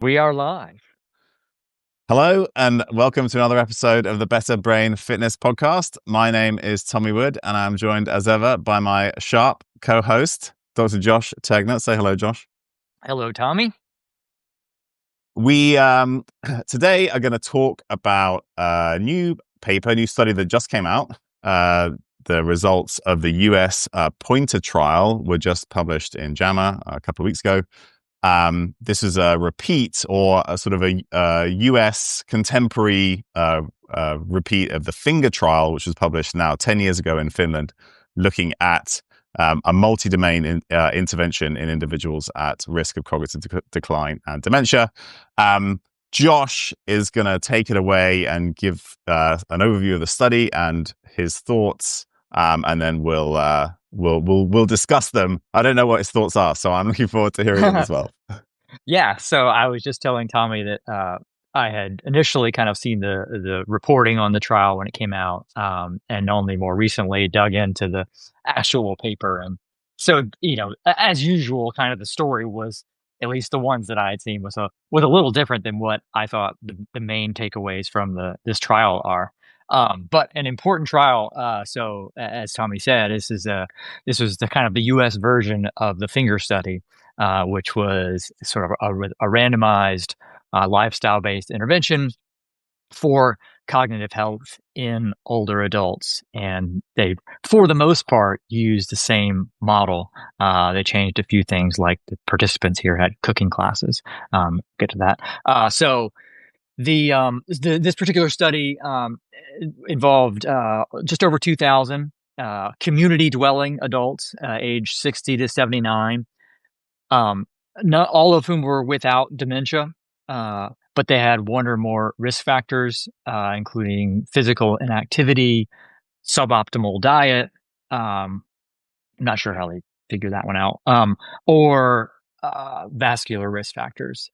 We are live. Hello, and welcome to another episode of the Better Brain Fitness Podcast. My name is Tommy Wood, and I'm joined as ever by my sharp co host, Dr. Josh Tegner. Say hello, Josh. Hello, Tommy. We today are going to talk about a new paper, new study that just came out. The results of the US Pointer trial were just published in JAMA a couple of weeks ago. This is a repeat or a sort of a US contemporary repeat of the Finger trial, which was published now 10 years ago in Finland, looking at a multi-domain intervention in individuals at risk of cognitive decline and dementia. Josh is going to take it away and give an overview of the study and his thoughts, and then we'll discuss them. I don't know what his thoughts are, so I'm looking forward to hearing them as well. Yeah, so I was just telling Tommy that I had initially kind of seen the reporting on the trial when it came out, and only more recently dug into the actual paper. And so, as usual, kind of the story was, at least the ones that I had seen, was a little different than what I thought the main takeaways from this trial are. But an important trial. So as Tommy said, this was the kind of the U.S. version of the Finger study, which was sort of a randomized lifestyle-based intervention for cognitive health in older adults. And they, for the most part, used the same model. They changed a few things, like the participants here had cooking classes. Get to that. So this particular study involved just over 2,000 community dwelling adults, age 60 to 79. Not all of whom were without dementia, but they had one or more risk factors, including physical inactivity, suboptimal diet. I'm not sure how they figure that one out, or vascular risk factors.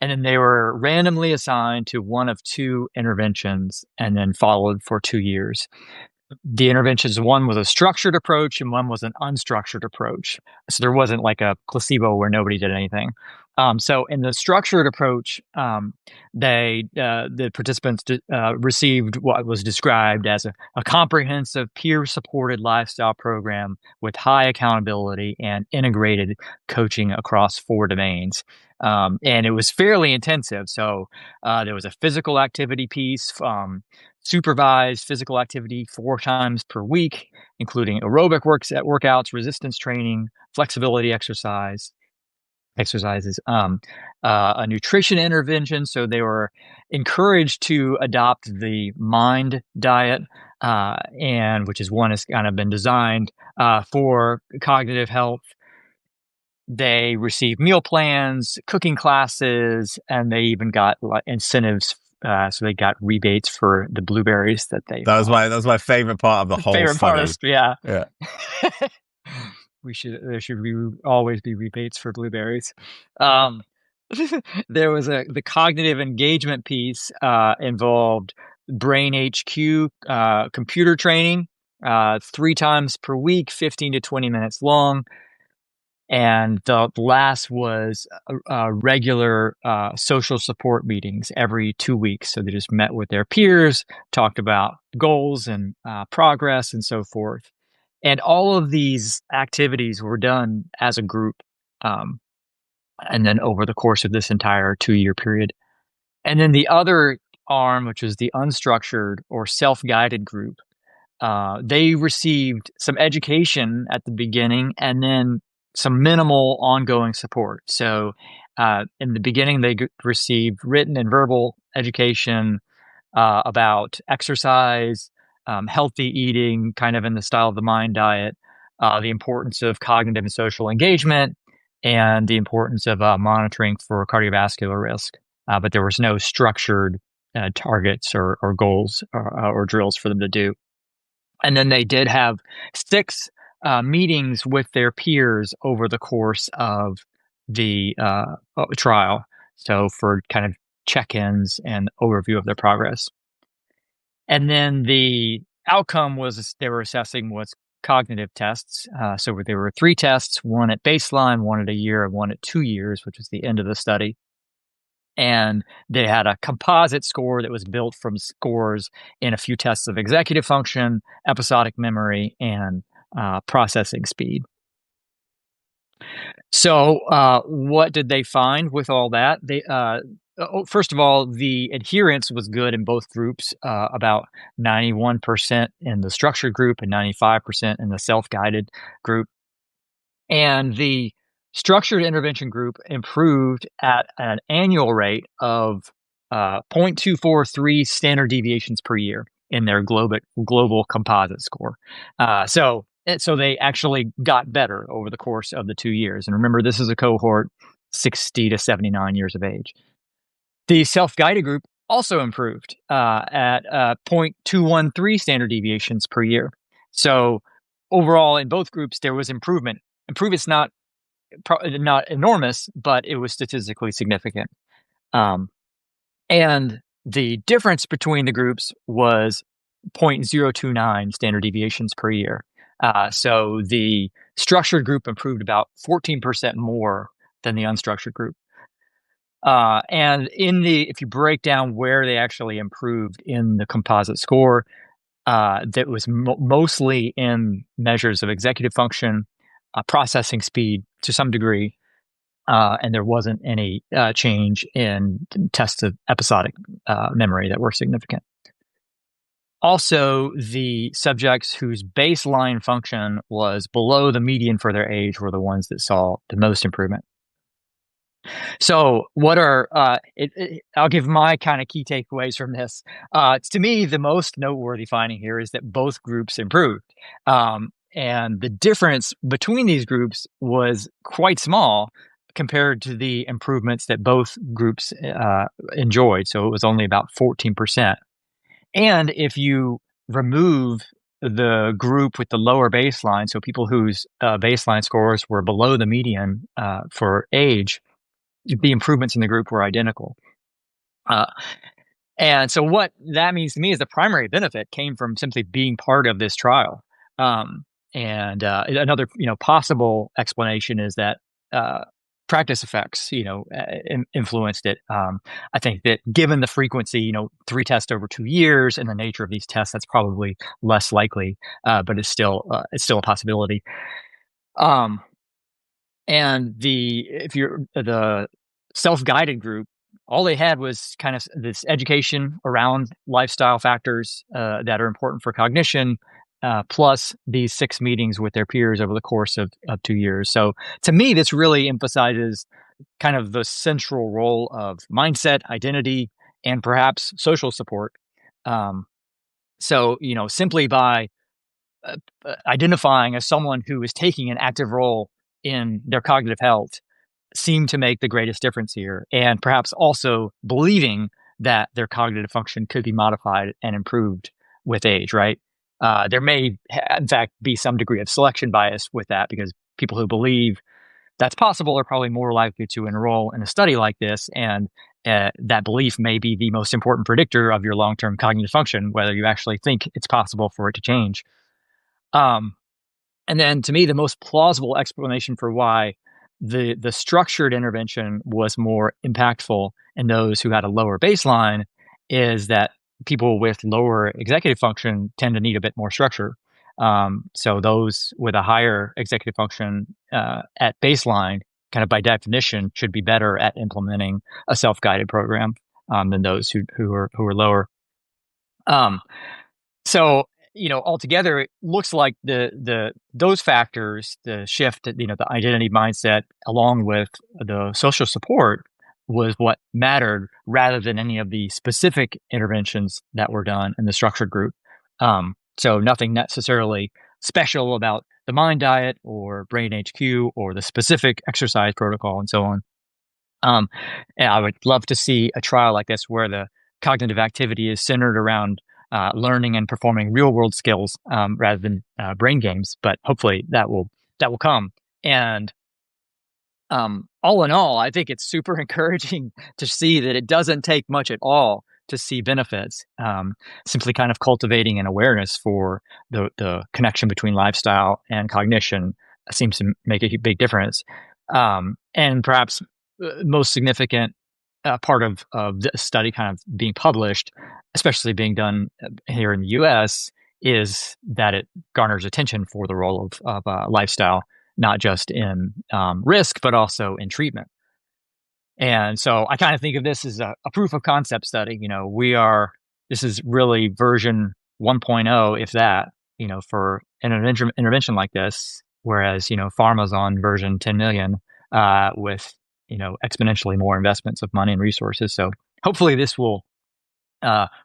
And then they were randomly assigned to one of two interventions and then followed for 2 years. The interventions, one was a structured approach and one was an unstructured approach. So there wasn't like a placebo where nobody did anything. So in the structured approach, the participants received what was described as a comprehensive peer-supported lifestyle program with high accountability and integrated coaching across 4 domains. And it was fairly intensive. So there was a physical activity piece, supervised physical activity 4 times per week, including aerobic workouts, resistance training, flexibility exercises, a nutrition intervention. So they were encouraged to adopt the MIND diet, and which is one has kind of been designed for cognitive health. They received meal plans, cooking classes, and they even got incentives. So they got rebates for the blueberries that they That was my favorite part of the whole favorite part of study. this. Yeah. Yeah. There should always be rebates for blueberries. Um, there was the cognitive engagement piece involved Brain HQ computer training 3 times per week, 15 to 20 minutes long. And the last was regular social support meetings every 2 weeks. So they just met with their peers, talked about goals and progress and so forth. And all of these activities were done as a group, and then over the course of this entire 2 year period. And then the other arm, which was the unstructured or self-guided group, they received some education at the beginning and then some minimal ongoing support. So in the beginning, they received written and verbal education about exercise, healthy eating, kind of in the style of the MIND diet, the importance of cognitive and social engagement, and the importance of monitoring for cardiovascular risk. But there was no structured targets or goals or drills for them to do. And then they did have 6 meetings with their peers over the course of the trial. So for kind of check-ins and overview of their progress. And then the outcome was they were assessing was cognitive tests. So there were 3 tests, one at baseline, one at a year, and one at 2 years, which was the end of the study. And they had a composite score that was built from scores in a few tests of executive function, episodic memory, and processing speed. So, what did they find with all that? First of all, the adherence was good in both groups, about 91% in the structured group and 95% in the self-guided group. And the structured intervention group improved at an annual rate of 0.243 standard deviations per year in their global composite score. So they actually got better over the course of the 2 years. And remember, this is a cohort 60 to 79 years of age. The self-guided group also improved at 0.213 standard deviations per year. So overall, in both groups, there was improvement. Improvement's not enormous, but it was statistically significant. And the difference between the groups was 0.029 standard deviations per year. So the structured group improved about 14% more than the unstructured group. And if you break down where they actually improved in the composite score, that was mostly in measures of executive function, processing speed to some degree, and there wasn't any change in tests of episodic memory that were significant. Also, the subjects whose baseline function was below the median for their age were the ones that saw the most improvement. So, I'll give my kind of key takeaways from this. To me, the most noteworthy finding here is that both groups improved. And the difference between these groups was quite small compared to the improvements that both groups enjoyed. So it was only about 14%. And if you remove the group with the lower baseline, so people whose baseline scores were below the median for age, the improvements in the group were identical. And so what that means to me is the primary benefit came from simply being part of this trial. And another, possible explanation is that practice effects, influenced it. I think that given the frequency, 3 tests over 2 years and the nature of these tests, that's probably less likely, but it's still a possibility. And if you're the self-guided group, all they had was kind of this education around lifestyle factors that are important for cognition, plus these 6 meetings with their peers over the course of 2 years. So to me, this really emphasizes kind of the central role of mindset, identity, and perhaps social support. So, simply by identifying as someone who is taking an active role in their cognitive health seem to make the greatest difference here, and perhaps also believing that their cognitive function could be modified and improved with age, right? There may, in fact, be some degree of selection bias with that, because people who believe that's possible are probably more likely to enroll in a study like this, and that belief may be the most important predictor of your long-term cognitive function, whether you actually think it's possible for it to change. And then, to me, the most plausible explanation for why the structured intervention was more impactful in those who had a lower baseline is that people with lower executive function tend to need a bit more structure. So those with a higher executive function at baseline, kind of by definition, should be better at implementing a self-guided program than those who are lower. So, altogether, it looks like those factors, the shift, the identity mindset, along with the social support, was what mattered rather than any of the specific interventions that were done in the structured group. So nothing necessarily special about the mind diet or brain HQ or the specific exercise protocol and so on. And I would love to see a trial like this where the cognitive activity is centered around learning and performing real world skills rather than brain games. But hopefully that will come. And all in all, I think it's super encouraging to see that it doesn't take much at all to see benefits. Simply kind of cultivating an awareness for the connection between lifestyle and cognition seems to make a big difference. And perhaps most significant, part of the study kind of being published, especially being done here in the U.S., is that it garners attention for the role of lifestyle, not just in risk, but also in treatment. And so I kind of think of this as a proof of concept study. This is really version 1.0, if that, for an intervention like this, whereas, pharma's on version 10 million, with, exponentially more investments of money and resources. So hopefully this will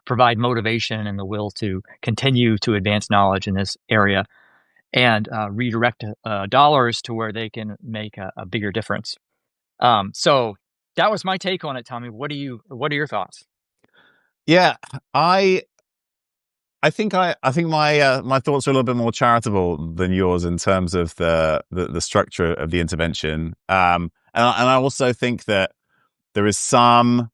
provide motivation and the will to continue to advance knowledge in this area and redirect dollars to where they can make a bigger difference. So that was my take on it, Tommy. What are your thoughts? Yeah, I I think my thoughts are a little bit more charitable than yours in terms of the structure of the intervention. And I also think that there is some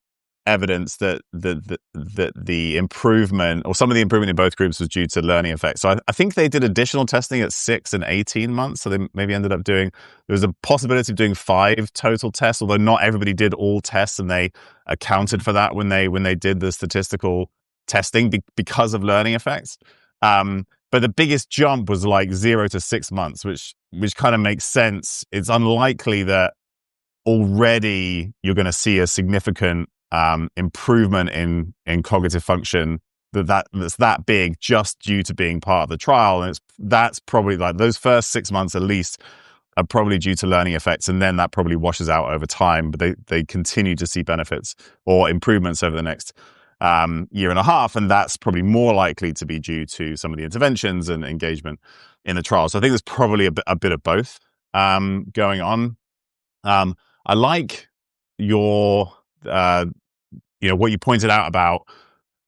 evidence that the improvement, or some of the improvement in both groups, was due to learning effects. So I think they did additional testing at 6 and 18 months. So they maybe ended up doing, there was a possibility of doing 5 total tests, although not everybody did all tests, and they accounted for that when they did the statistical testing because of learning effects. But the biggest jump was like 0 to 6 months, which kind of makes sense. It's unlikely that already you're going to see a significant improvement in cognitive function that's that big just due to being part of the trial. And that's probably, like, those first 6 months at least are probably due to learning effects, and then that probably washes out over time. But they continue to see benefits or improvements over the next year and a half, and that's probably more likely to be due to some of the interventions and engagement in the trial. So I think there's probably a bit of both going on. I like your what you pointed out about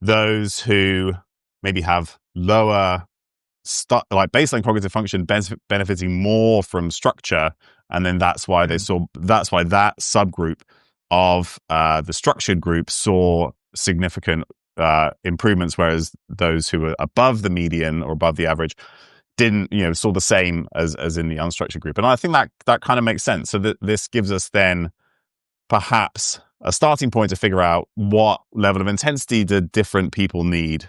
those who maybe have lower like baseline cognitive function benefiting more from structure, and then that's why that subgroup of the structured group saw significant improvements, whereas those who were above the median or above the average didn't, saw the same as in the unstructured group. And I think that kind of makes sense. So that this gives us then perhaps a starting point to figure out what level of intensity do different people need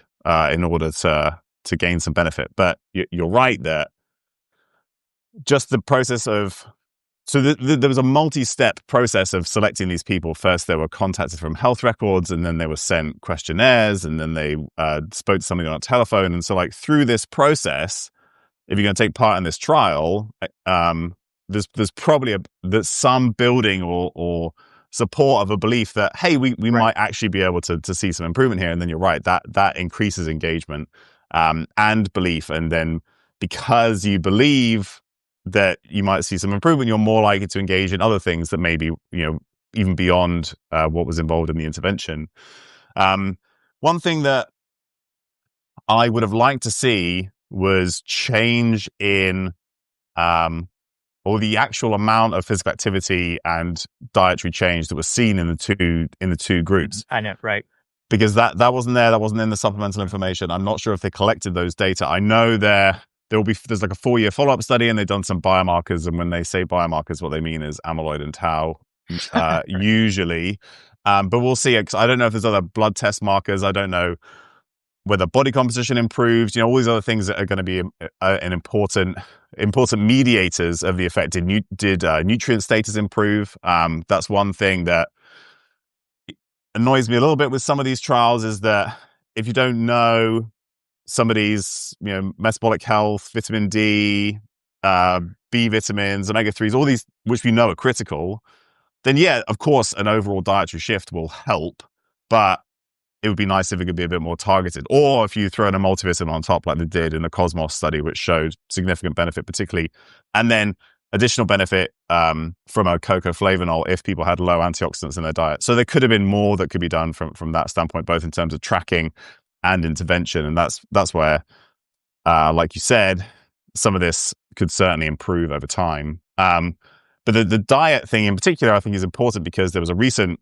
in order to gain some benefit. But you're right that just the process of, so there was a multi-step process of selecting these people. First, they were contacted from health records, and then they were sent questionnaires, and then they spoke to somebody on a telephone. And so, like, through this process, if you're going to take part in this trial, there's probably there's some building or support of a belief that, hey, we Right. might actually be able to see some improvement here. And then you're right, that increases engagement and belief. And then because you believe that you might see some improvement, you're more likely to engage in other things that maybe, even beyond what was involved in the intervention. One thing that I would have liked to see was change in or the actual amount of physical activity and dietary change that was seen in the two groups, I know, right? because that wasn't there. That wasn't in the supplemental information. I'm not sure if they collected those data. I know there's like a 4-year follow-up study, and they've done some biomarkers. And when they say biomarkers, what they mean is amyloid and tau, Right. usually. But we'll see. I don't know if there's other blood test markers. I don't know whether body composition improves, all these other things that are going to be an important mediators of the effect. Did nutrient status improve? That's one thing that annoys me a little bit with some of these trials, is that if you don't know somebody's metabolic health, vitamin D, B vitamins, omega-3s, all these which we know are critical, then yeah, of course, an overall dietary shift will help, but it would be nice if it could be a bit more targeted. Or if you throw in a multivitamin on top, like they did in the Cosmos study, which showed significant benefit, particularly, and then additional benefit from a cocoflavanol if people had low antioxidants in their diet. So there could have been more that could be done from that standpoint, both in terms of tracking and intervention. And that's where, like you said, some of this could certainly improve over time. But the diet thing in particular, I think, is important because there was a recent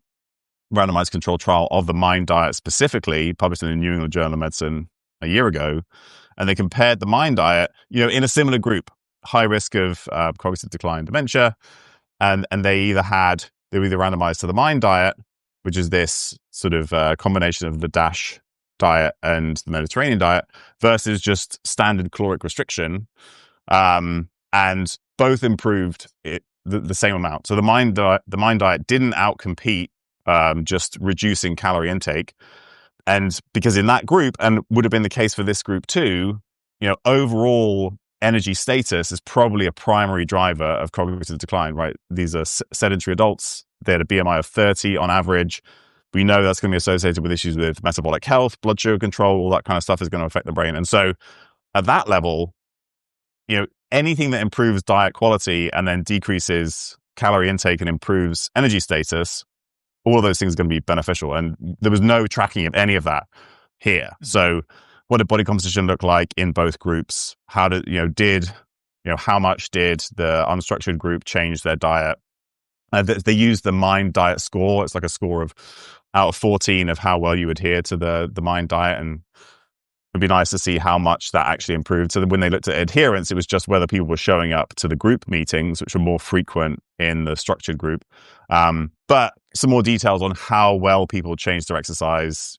randomized control trial of the MIND diet specifically, published in the New England Journal of Medicine a year ago. And they compared the MIND diet, in a similar group, high risk of cognitive decline, dementia. And they were either randomized to the MIND diet which is this sort of combination of the DASH diet and the Mediterranean diet, versus just standard caloric restriction, and both improved the same amount. So the Mind diet didn't outcompete just reducing calorie intake, and because in that group, and would have been the case for this group too, overall energy status is probably a primary driver of cognitive decline, right? These are sedentary adults. They had a BMI of 30 on average. We know that's going to be associated with issues with metabolic health, blood sugar control, all that kind of stuff is going to affect the brain. And so at that level, anything that improves diet quality and then decreases calorie intake and improves energy status, all of those things are going to be beneficial. And there was no tracking of any of that here. So what did body composition look like in both groups? How how much did the unstructured group change their diet? They used the Mind diet score. It's like a score of out of 14 of how well you adhere to the Mind diet. And it'd be nice to see how much that actually improved. So when they looked at adherence, it was just whether people were showing up to the group meetings, which were more frequent in the structured group. But some more details on how well people changed their exercise,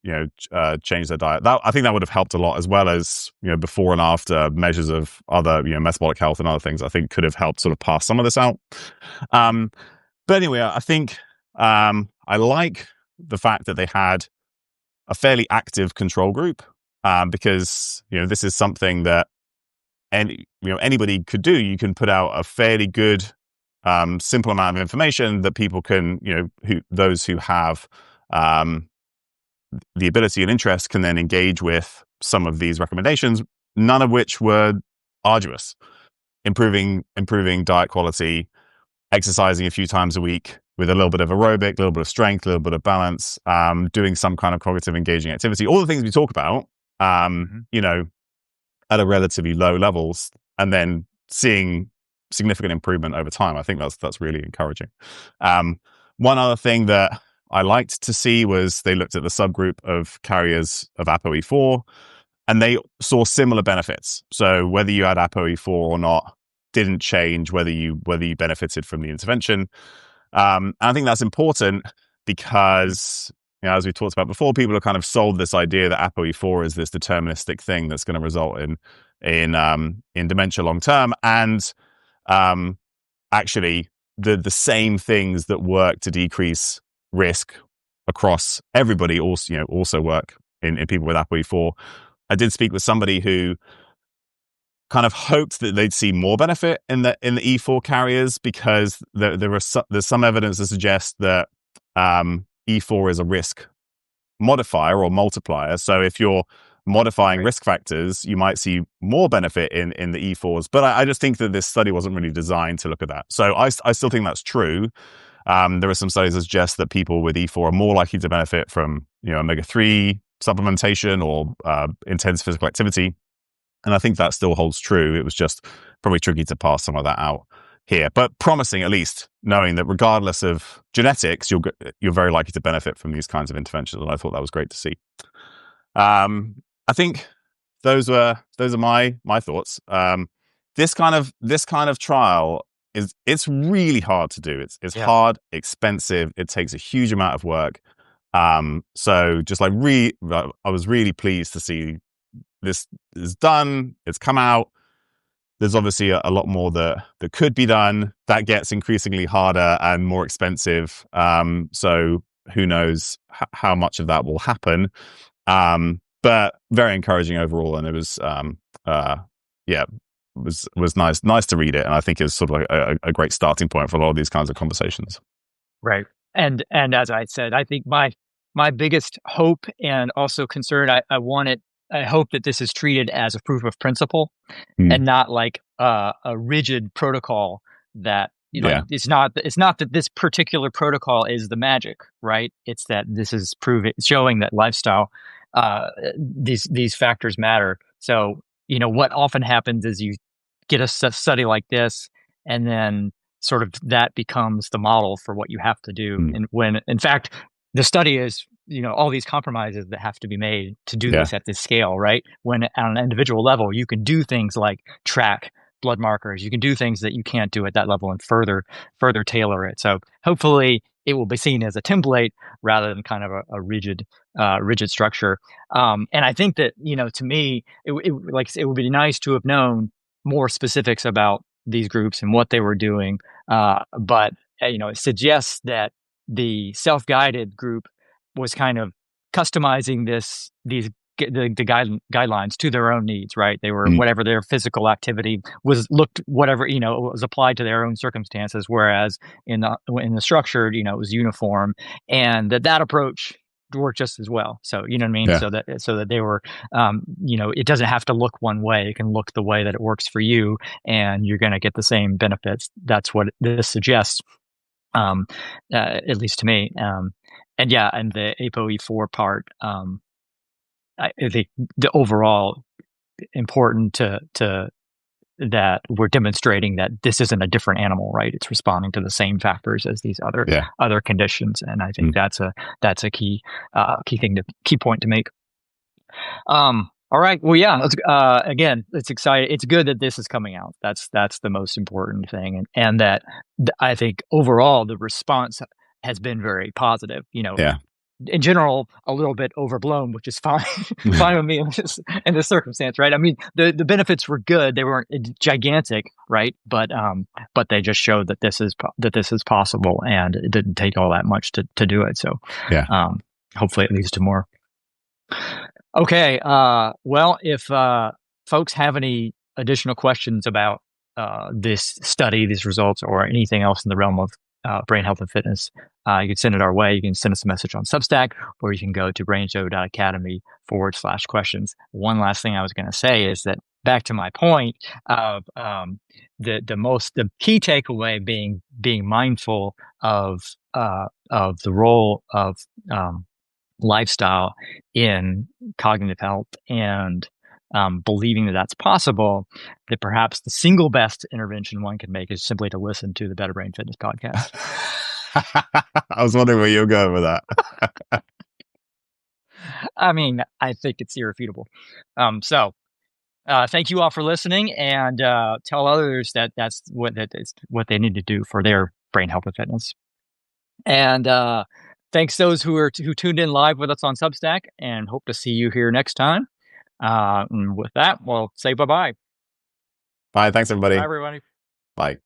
changed their diet. I think that would have helped a lot, as well as, before and after measures of other, metabolic health and other things, I think could have helped sort of pass some of this out. But anyway, I think I like the fact that they had a fairly active control group, because this is something that anybody could do. You can put out a fairly good, simple amount of information that people can, those who have the ability and interest can then engage with some of these recommendations, none of which were arduous. Improving diet quality, exercising a few times a week with a little bit of aerobic, a little bit of strength, a little bit of balance, doing some kind of cognitive engaging activity, all the things we talk about, at a relatively low levels, and then seeing significant improvement over time. I think that's really encouraging. One other thing that I liked to see was they looked at the subgroup of carriers of ApoE4, and they saw similar benefits. So whether you had ApoE4 or not didn't change whether you benefited from the intervention. And I think that's important because, as we talked about before, people have kind of sold this idea that ApoE4 is this deterministic thing that's going to result in dementia long term. And actually, the same things that work to decrease risk across everybody also work in people with ApoE4. I did speak with somebody who kind of hoped that they'd see more benefit in the E4 carriers, because there's some evidence to suggest that E4 is a risk modifier or multiplier. So if you're modifying risk factors, you might see more benefit in the E4s. But I just think that this study wasn't really designed to look at that. So I still think that's true. There are some studies that suggest that people with E4 are more likely to benefit from omega-3 supplementation or intense physical activity. And I think that still holds true. It was just probably tricky to pass some of that out here, but promising, at least knowing that regardless of genetics, you're very likely to benefit from these kinds of interventions. And I thought that was great to see. I think those are my thoughts. This kind of trial it's really hard to do. It's hard, expensive. It takes a huge amount of work. So just like I was really pleased to see this is done. It's come out. There's obviously a lot more that could be done. That gets increasingly harder and more expensive. So who knows how much of that will happen. But very encouraging overall. And it was, was nice to read it. And I think it's sort of like a great starting point for a lot of these kinds of conversations. Right. And as I said, I think my biggest hope and also concern, I hope that this is treated as a proof of principle and not like a rigid protocol that, it's not that this particular protocol is the magic, right? It's that this is showing that lifestyle, these factors matter. So, what often happens is you get a study like this, and then sort of that becomes the model for what you have to do. And when in fact, the study is, all these compromises that have to be made to do this at this scale, right? When on an individual level, you can do things like track blood markers, you can do things that you can't do at that level and further tailor it. So hopefully it will be seen as a template rather than kind of a rigid structure. And I think that, to me, like it would be nice to have known more specifics about these groups and what they were doing. But it suggests that the self-guided group was kind of customizing the guidelines to their own needs, right? They were, Mm, whatever their physical activity was, looked whatever, was applied to their own circumstances. Whereas in the structured, it was uniform, and that approach worked just as well. So you know what I mean. yeah, So that they were, it doesn't have to look one way. It can look the way that it works for you, and you're going to get the same benefits. That's what this suggests, at least to me. And yeah, and the ApoE4 part, I think the overall important to that we're demonstrating that this isn't a different animal, right? It's responding to the same factors as these other yeah. other conditions, and I think Mm, that's a key point to make. All right. Well, yeah. Again, it's exciting. It's good that this is coming out. That's the most important thing, and that I think overall the response has been very positive. yeah. In general, a little bit overblown, which is fine, fine with me in this circumstance, right? I mean, the benefits were good; they weren't gigantic, right? But they just showed that this is possible, and it didn't take all that much to do it. So, Yeah. hopefully, it leads to more. Okay. Well, if folks have any additional questions about this study, these results, or anything else in the realm of brain health and fitness, you can send it our way. You can send us a message on Substack, or you can go to brainshow.academy/questions. One last thing I was going to say is that, back to my point of the key takeaway being mindful of the role of lifestyle in cognitive health, and believing that that's possible, that perhaps the single best intervention one can make is simply to listen to the Better Brain Fitness podcast. I was wondering where you're going with that. I mean, I think it's irrefutable. So thank you all for listening, and tell others that that's what they need to do for their brain health and fitness. And thanks those who tuned in live with us on Substack, and hope to see you here next time. And with that, we'll say bye-bye. Bye. Thanks, Bye, everybody. everybody. Bye.